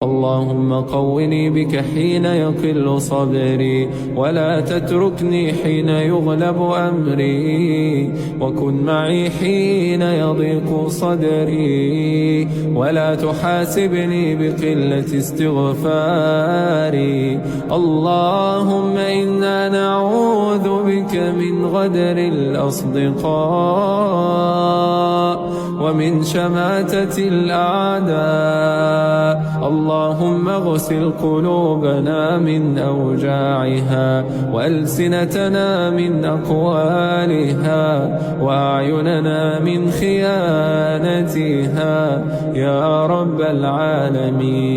اللهم قوني بك حين يقل صبري، ولا تتركني حين يغلب أمري، وكن معي حين يضيق صدري، ولا تحاسبني بقلة استغفاري. اللهم إنا نعوذ بك من غدر الأصدقاء ومن شماتة الأعداء. اللهم اغسل قلوبنا من أوجاعها، وألسنتنا من أقوالها، وأعيننا من خيانتها يا رب العالمين.